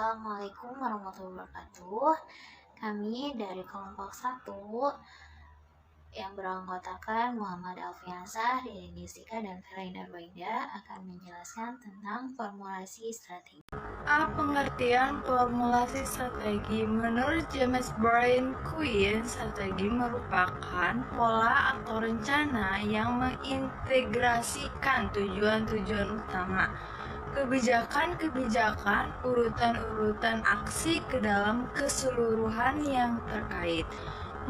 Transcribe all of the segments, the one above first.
Assalamualaikum warahmatullahi wabarakatuh. Kami dari kelompok 1 yang beranggotakan Muhammad Alfiansah, Dede Nisika, dan Feraina Roida akan menjelaskan tentang formulasi strategi. Pengertian formulasi strategi. Menurut James Brian Quinn, strategi merupakan pola atau rencana yang mengintegrasikan tujuan-tujuan utama, kebijakan-kebijakan, urutan-urutan aksi ke dalam keseluruhan yang terkait.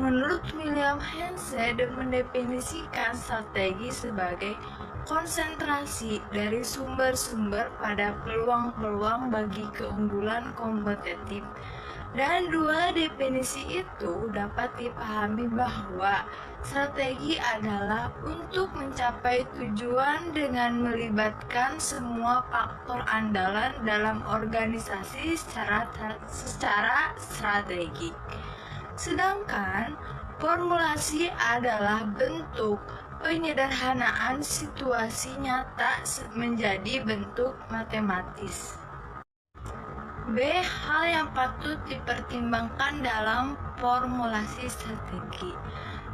Menurut William Hansen, mendefinisikan strategi sebagai konsentrasi dari sumber-sumber pada peluang-peluang bagi keunggulan kompetitif. Dan dua definisi itu dapat dipahami bahwa strategi adalah untuk mencapai tujuan dengan melibatkan semua faktor andalan dalam organisasi secara strategik. Sedangkan formulasi adalah bentuk penyederhanaan situasi nyata menjadi bentuk matematis. B. Hal yang patut dipertimbangkan dalam formulasi strategi.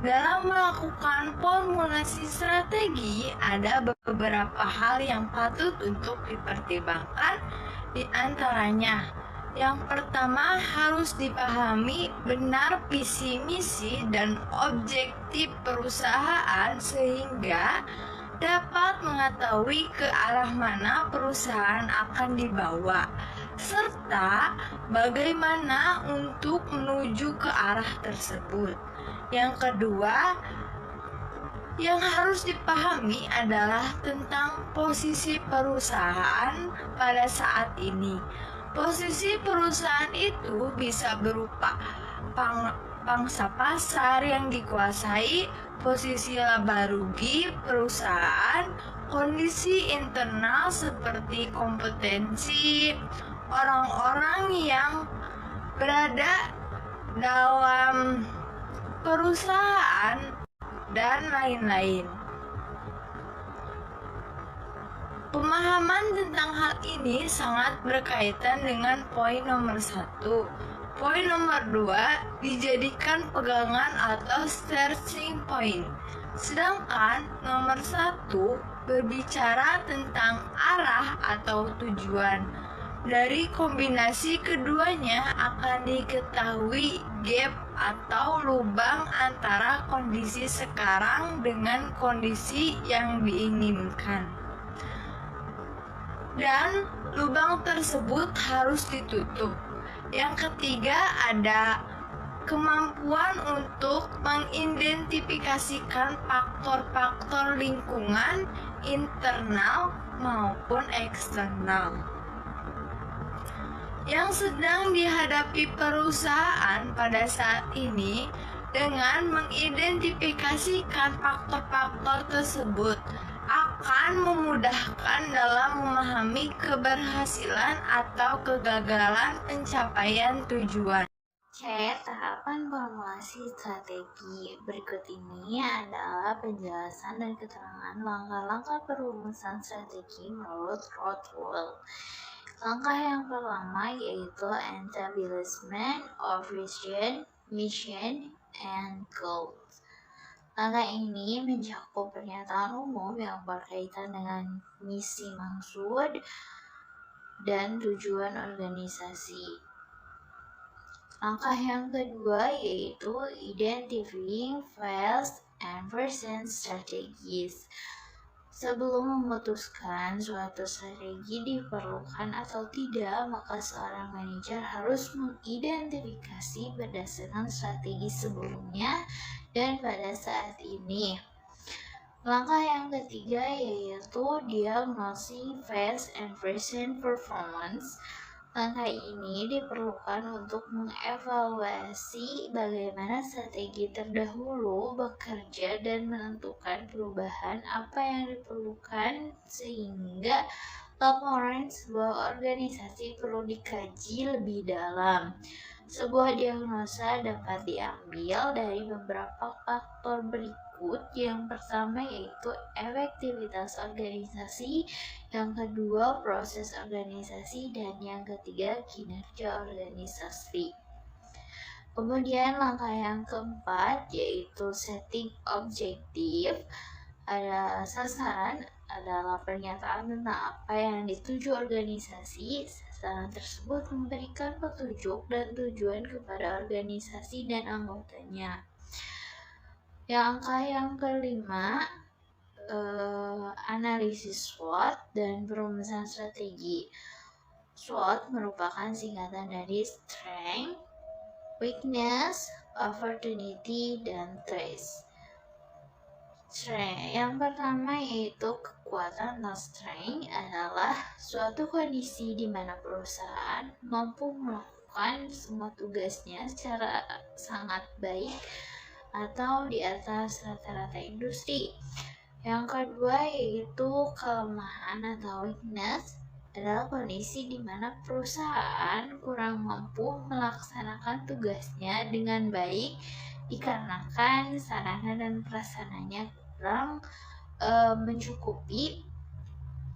Dalam melakukan formulasi strategi, ada beberapa hal yang patut untuk dipertimbangkan, di antaranya yang pertama, harus dipahami benar visi misi dan objektif perusahaan sehingga dapat mengetahui ke arah mana perusahaan akan dibawa, serta bagaimana untuk menuju ke arah tersebut. Yang kedua, yang harus dipahami adalah tentang posisi perusahaan pada saat ini. Posisi perusahaan itu bisa berupa pangsa pasar yang dikuasai, posisi laba rugi perusahaan, kondisi internal seperti kompetensi orang-orang yang berada dalam perusahaan, dan lain-lain. Pemahaman tentang hal ini sangat berkaitan dengan poin nomor 1. Poin nomor 2 dijadikan pegangan atau starting point. Sedangkan nomor 1 berbicara tentang arah atau tujuan. Dari kombinasi keduanya akan diketahui gap atau lubang antara kondisi sekarang dengan kondisi yang diinginkan. Dan lubang tersebut harus ditutup. Yang ketiga, ada kemampuan untuk mengidentifikasikan faktor-faktor lingkungan internal maupun eksternal yang sedang dihadapi perusahaan pada saat ini. Dengan mengidentifikasikan faktor-faktor tersebut akan memudahkan dalam memahami keberhasilan atau kegagalan pencapaian tujuan. C. Tahapan formulasi strategi. Berikut ini adalah penjelasan dan keterangan langkah-langkah perumusan strategi menurut Rothwell. Langkah yang pertama yaitu establishment of vision, mission, and goals. Langkah ini mencakup pernyataan umum yang berkaitan dengan misi, maksud, dan tujuan organisasi. Langkah yang kedua yaitu identifying files and present strategies. Sebelum memutuskan suatu strategi diperlukan atau tidak, maka seorang manajer harus mengidentifikasi berdasarkan strategi sebelumnya dan pada saat ini. Langkah yang ketiga yaitu diagnosing past and present performance. Langkah ini diperlukan untuk mengevaluasi bagaimana strategi terdahulu bekerja dan menentukan perubahan apa yang diperlukan, sehingga laporan sebuah organisasi perlu dikaji lebih dalam. Sebuah diagnosa dapat diambil dari beberapa faktor berikut. Yang pertama yaitu efektivitas organisasi, yang kedua proses organisasi, dan yang ketiga kinerja organisasi. Kemudian langkah yang keempat yaitu setting objektif. Ada sasaran adalah pernyataan tentang apa yang dituju organisasi. Sasaran tersebut memberikan petunjuk dan tujuan kepada organisasi dan anggotanya. Yang kelima, analisis SWOT dan perumusan strategi. SWOT merupakan singkatan dari strength, weakness, opportunity, dan threats. Yang pertama yaitu kekuatan atau strength adalah suatu kondisi di mana perusahaan mampu melakukan semua tugasnya secara sangat baik atau di atas rata-rata industri. Yang kedua yaitu kelemahan atau weakness adalah kondisi di mana perusahaan kurang mampu melaksanakan tugasnya dengan baik dikarenakan sarana dan prasarananya kurang mencukupi.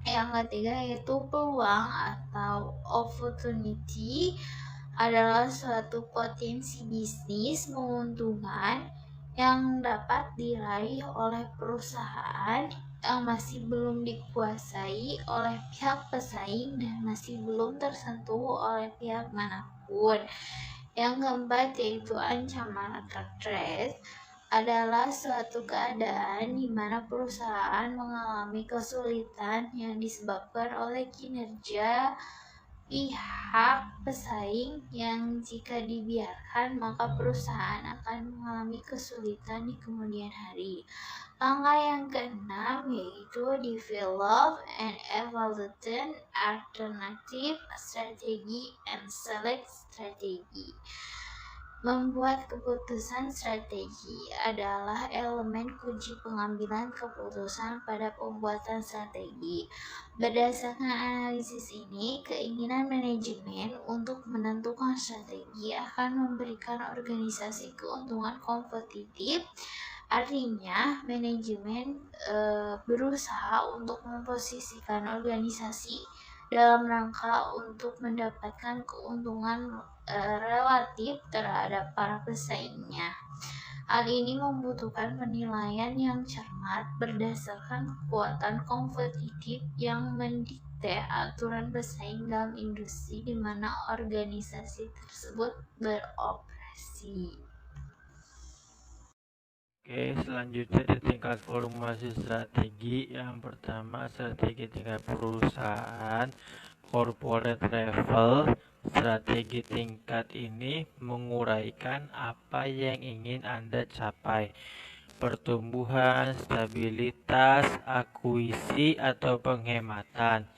Yang ketiga yaitu peluang atau opportunity adalah suatu potensi bisnis menguntungkan yang dapat diraih oleh perusahaan yang masih belum dikuasai oleh pihak pesaing dan masih belum tersentuh oleh pihak manapun. Yang keempat yaitu ancaman atau threat adalah suatu keadaan di mana perusahaan mengalami kesulitan yang disebabkan oleh kinerja pihak pesaing yang jika dibiarkan maka perusahaan akan mengalami kesulitan di kemudian hari. Langkah yang keenam yaitu develop and evaluate alternative strategy and select strategy. Membuat keputusan strategi adalah elemen kunci pengambilan keputusan pada pembuatan strategi. Berdasarkan analisis ini, keinginan manajemen untuk menentukan strategi akan memberikan organisasi keuntungan kompetitif. Artinya, manajemen berusaha untuk memposisikan organisasi dalam rangka untuk mendapatkan keuntungan relatif terhadap para pesaingnya. Hal ini membutuhkan penilaian yang cermat berdasarkan kekuatan kompetitif yang mendikte aturan bersaing dalam industri di mana organisasi tersebut beroperasi. Oke, selanjutnya di tingkat formulasi strategi. Yang pertama, strategi tingkat perusahaan, corporate level. Strategi tingkat ini menguraikan apa yang ingin Anda capai: pertumbuhan, stabilitas, akuisisi, atau penghematan.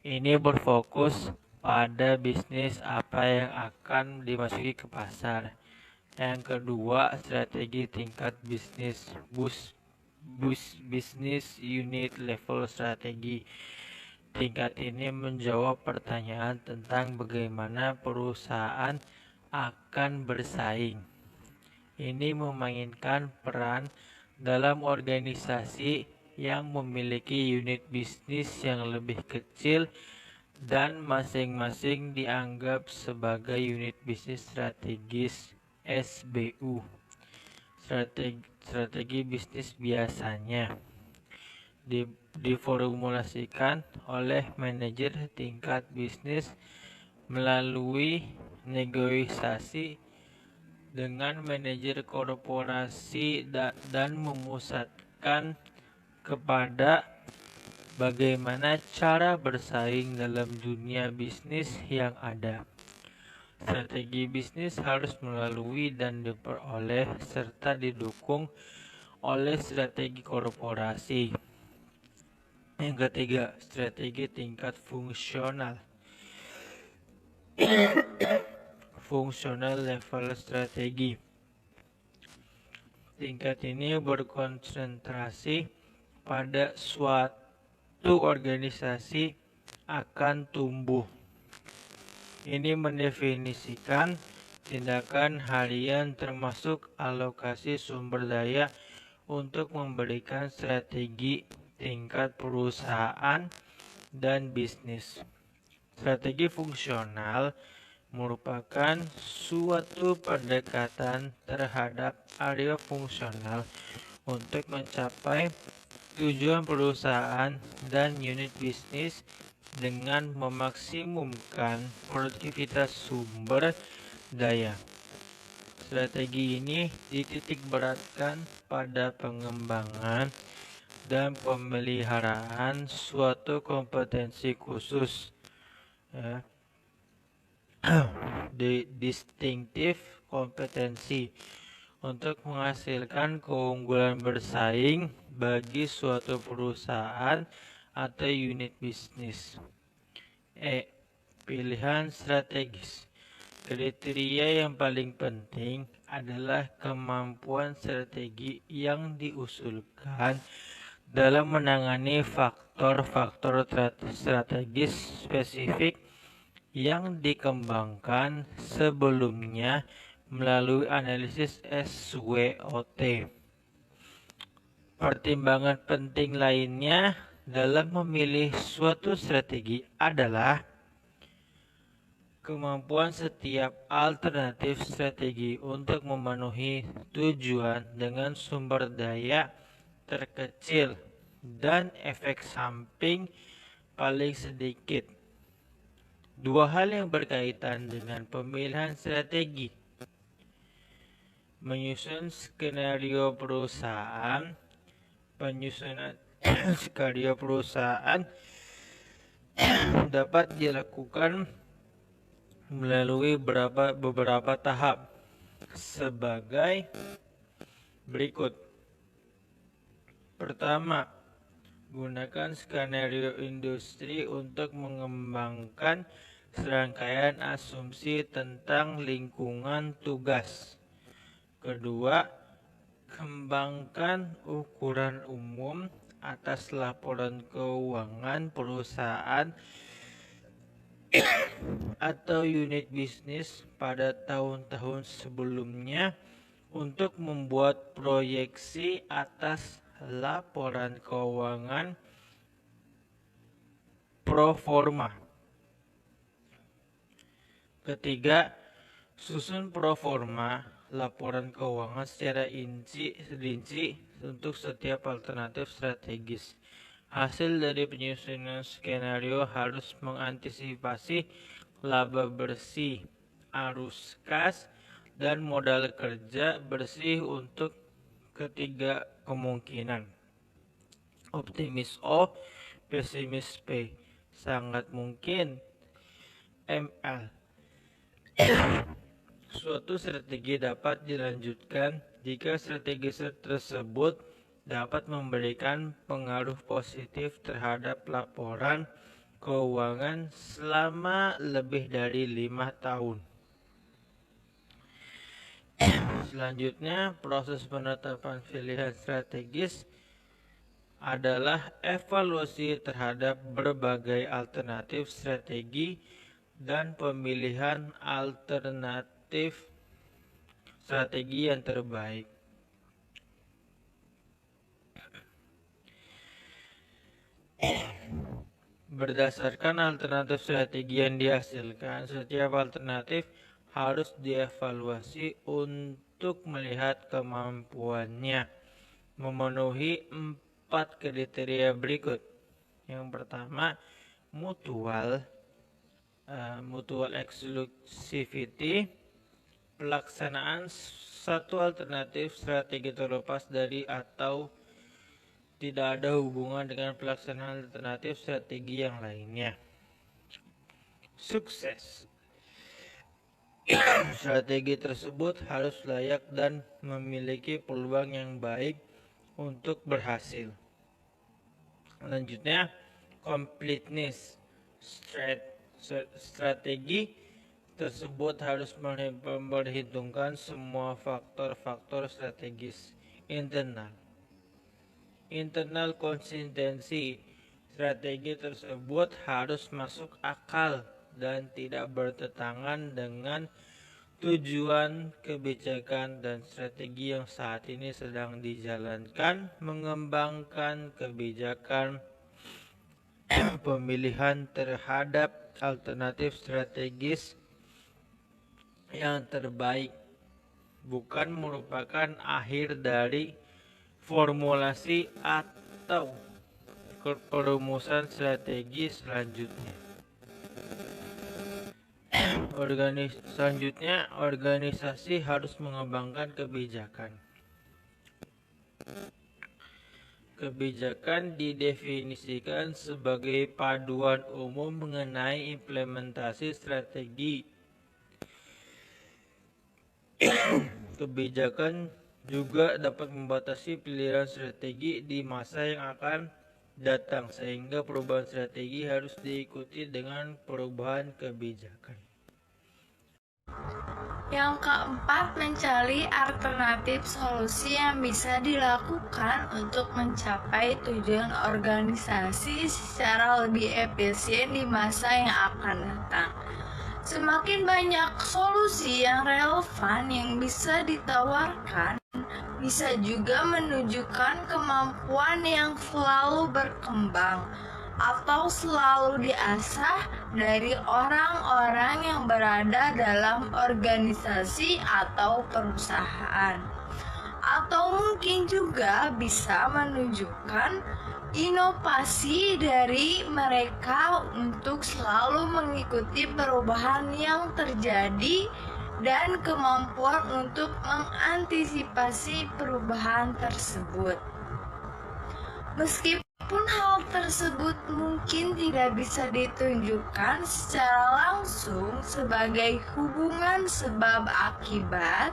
Ini berfokus pada bisnis apa yang akan dimasuki ke pasar. Yang kedua, strategi tingkat bisnis, business unit level strategi. Tingkat ini menjawab pertanyaan tentang bagaimana perusahaan akan bersaing. Ini memainkan peran dalam organisasi yang memiliki unit bisnis yang lebih kecil dan masing-masing dianggap sebagai unit bisnis strategis SBU. Strategi bisnis biasanya diformulasikan oleh manajer tingkat bisnis melalui negosiasi dengan manajer korporasi dan memusatkan kepada bagaimana cara bersaing dalam dunia bisnis yang ada. Strategi bisnis harus melalui dan diperoleh serta didukung oleh strategi korporasi. Yang ketiga, strategi tingkat fungsional. Fungsional level strategi. Tingkat ini berkonsentrasi pada suatu organisasi akan tumbuh. Ini mendefinisikan tindakan harian termasuk alokasi sumber daya untuk memberikan strategi tingkat perusahaan dan bisnis. Strategi fungsional merupakan suatu pendekatan terhadap area fungsional untuk mencapai tujuan perusahaan dan unit bisnis dengan memaksimumkan produktivitas sumber daya. Strategi ini dititik beratkan pada pengembangan dan pemeliharaan suatu kompetensi khusus, ya, distinctive kompetensi untuk menghasilkan keunggulan bersaing bagi suatu perusahaan atau unit bisnis. Pilihan strategis. Kriteria yang paling penting adalah kemampuan strategi yang diusulkan dalam menangani faktor-faktor strategis spesifik yang dikembangkan sebelumnya melalui analisis SWOT. Pertimbangan penting lainnya dalam memilih suatu strategi adalah kemampuan setiap alternatif strategi untuk memenuhi tujuan dengan sumber daya terkecil dan efek samping paling sedikit. Dua hal yang berkaitan dengan pemilihan strategi. Menyusun skenario perusahaan. Penyusunan skenario perusahaan dapat dilakukan melalui beberapa tahap sebagai berikut. Pertama, gunakan skenario industri untuk mengembangkan serangkaian asumsi tentang lingkungan tugas. Kedua, kembangkan ukuran umum atas laporan keuangan perusahaan atau unit bisnis pada tahun-tahun sebelumnya untuk membuat proyeksi atas laporan keuangan pro forma. Ketiga, susun pro forma laporan keuangan secara rinci untuk setiap alternatif strategis. Hasil dari penyusunan skenario harus mengantisipasi laba bersih, arus kas, dan modal kerja bersih untuk ketiga kemungkinan. Optimis O, pesimis P. Sangat mungkin ML. Suatu strategi dapat dilanjutkan jika strategi tersebut dapat memberikan pengaruh positif terhadap laporan keuangan selama lebih dari 5 tahun. Selanjutnya, proses penetapan pilihan strategis adalah evaluasi terhadap berbagai alternatif strategi dan pemilihan alternatif strategi yang terbaik. Berdasarkan alternatif strategi yang dihasilkan, setiap alternatif harus dievaluasi untuk melihat kemampuannya memenuhi 4 kriteria berikut. Yang pertama, mutual exclusivity, pelaksanaan satu alternatif strategi terlepas dari atau tidak ada hubungan dengan pelaksanaan alternatif strategi yang lainnya. Sukses. Strategi tersebut harus layak dan memiliki peluang yang baik untuk berhasil. Selanjutnya, completeness. Strategi tersebut harus memperhitungkan semua faktor-faktor strategis internal konsistensi. Strategi tersebut harus masuk akal dan tidak bertentangan dengan Tujuan kebijakan dan strategi yang saat ini sedang dijalankan mengembangkan kebijakan pemilihan terhadap alternatif strategis yang terbaik, bukan merupakan akhir dari formulasi atau perumusan strategi selanjutnya. Selanjutnya, organisasi harus mengembangkan kebijakan. Kebijakan didefinisikan sebagai paduan umum mengenai implementasi strategi. Kebijakan juga dapat membatasi pilihan strategi di masa yang akan datang, sehingga perubahan strategi harus diikuti dengan perubahan kebijakan. Yang keempat, mencari alternatif solusi yang bisa dilakukan untuk mencapai tujuan organisasi secara lebih efisien di masa yang akan datang. Semakin banyak solusi yang relevan yang bisa ditawarkan, bisa juga menunjukkan kemampuan yang selalu berkembang atau selalu diasah dari orang-orang yang berada dalam organisasi atau perusahaan. Atau mungkin juga bisa menunjukkan inovasi dari mereka untuk selalu mengikuti perubahan yang terjadi dan kemampuan untuk mengantisipasi perubahan tersebut. Meskipun hal tersebut mungkin tidak bisa ditunjukkan secara langsung sebagai hubungan sebab akibat,